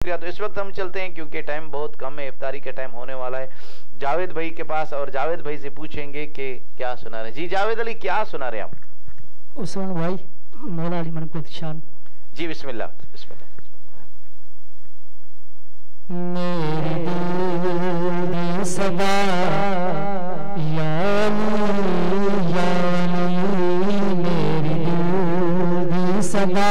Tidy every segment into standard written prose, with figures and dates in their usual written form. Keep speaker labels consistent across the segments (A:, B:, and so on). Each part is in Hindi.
A: तो इस वक्त हम चलते हैं क्योंकि टाइम बहुत कम है, इफ्तारी का टाइम होने वाला है, जावेद भाई के पास, और जावेद भाई से पूछेंगे कि क्या सुना रहे। जी जावेद अली, क्या सुना रहे आप?
B: उस्मान भाई, मौला अली मनकुत शान।
A: जी बिस्मिल्लाह बिस्मिल्लाह।
B: मेरी सदा मेरी सदा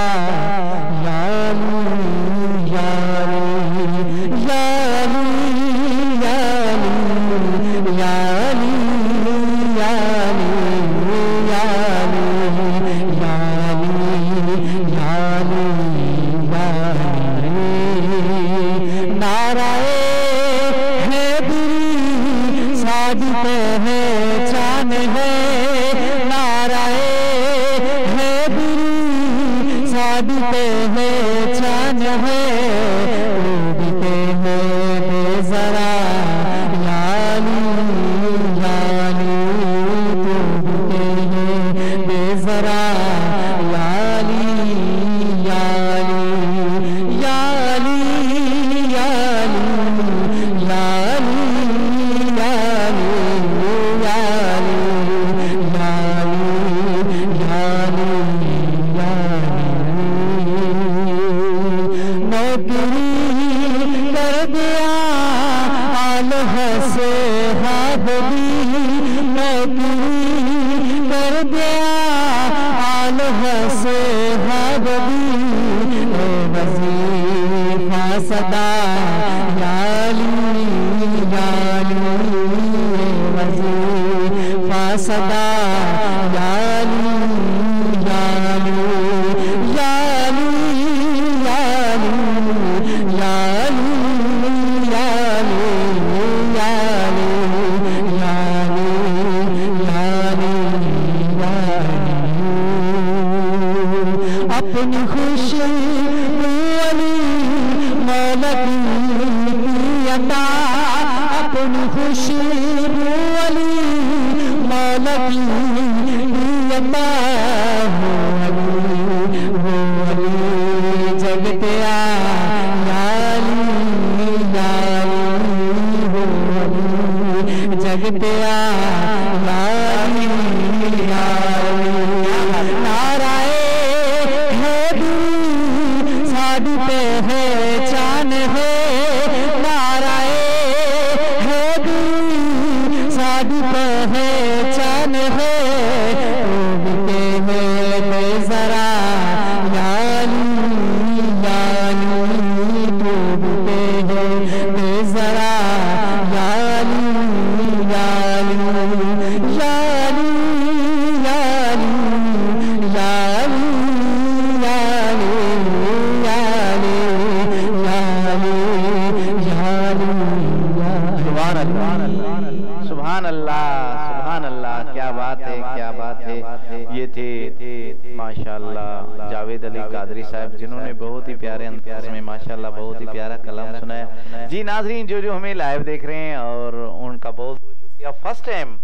A: माशाल्लाह जावेद अली कादरी साहब, जिन्होंने बहुत ही प्यारे अंदाज में माशाल्लाह बहुत ही प्यारा कलाम सुनाया। जी नाजरीन, जो हमें लाइव देख रहे हैं और उनका बहुत बहुत शुक्रिया। फर्स्ट टाइम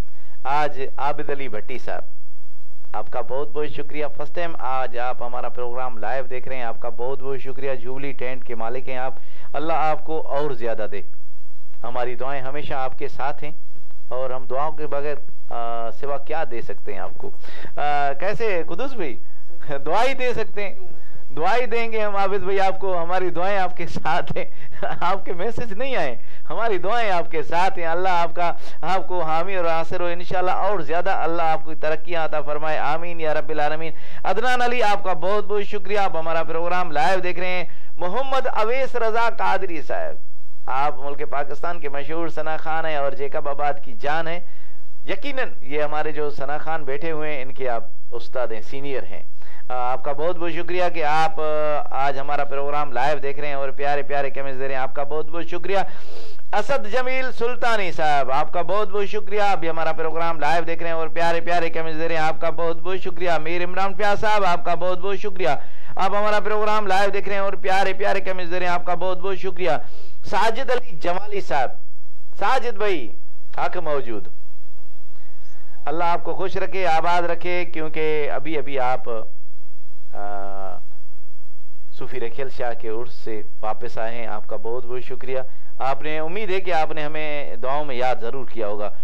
A: आज आबिद अली भट्टी साहब, आपका बहुत बहुत शुक्रिया। फर्स्ट टाइम आज आप हमारा प्रोग्राम लाइव देख रहे हैं, आपका बहुत बहुत शुक्रिया। जुबली टेंट के मालिक हैं आप, अल्लाह आपको और ज्यादा दे। हमारी दुआएं हमेशा आपके साथ हैं और हम दुआओं के बगैर सिवा क्या दे सकते हैं आपको। कैसे कुदूस भाई, दुआ ही दे सकते हैं, दुआ ही देंगे हम आबिद भाई आपको। हमारी दुआएं आपके साथ हैं, आपके मैसेज नहीं आए, हमारी दुआएं आपके साथ हैं। अल्लाह आपको हामी और आसिर हो इंशाल्लाह, और ज्यादा अल्लाह आपको तरक्कियां अता फरमाए, आमीन या रब्बिल आलमीन। अदनान अली, आपका बहुत बहुत शुक्रिया, आप हमारा प्रोग्राम लाइव देख रहे हैं। मोहम्मद अवैस रजा कादरी साहब, आप मुल्क पाकिस्तान के मशहूर सना खान है और जेकबाबाद की जान है। यकीनन ये हमारे जो सना खान बैठे हुए हैं, इनके आप उस्ताद हैं, सीनियर हैं। आपका बहुत बहुत शुक्रिया कि आप आज हमारा प्रोग्राम लाइव देख रहे हैं और प्यारे प्यारे कमेंट्स दे रहे हैं, आपका बहुत बहुत शुक्रिया। असद जमील सुल्तानी साहब, आपका बहुत बहुत शुक्रिया, अभी हमारा प्रोग्राम लाइव देख रहे हैं और प्यारे प्यारे कमेंट्स दे रहे हैं, आपका बहुत बहुत शुक्रिया। मीर इमरान प्यार साहब, आपका बहुत बहुत शुक्रिया, आप हमारा प्रोग्राम लाइव देख रहे हैं और प्यारे प्यारे कमेंट्स दे रहे हैं, आपका बहुत बहुत शुक्रिया। साजिद अली जमाली साहब, साजिद भाई हक मौजूद, अल्लाह आपको खुश रखे, आबाद रखे, क्योंकि अभी अभी आप सूफी रखियल शाह के उर्स से वापस आए हैं। आपका बहुत बहुत शुक्रिया। आपने, उम्मीद है कि आपने हमें दुआओं में याद जरूर किया होगा।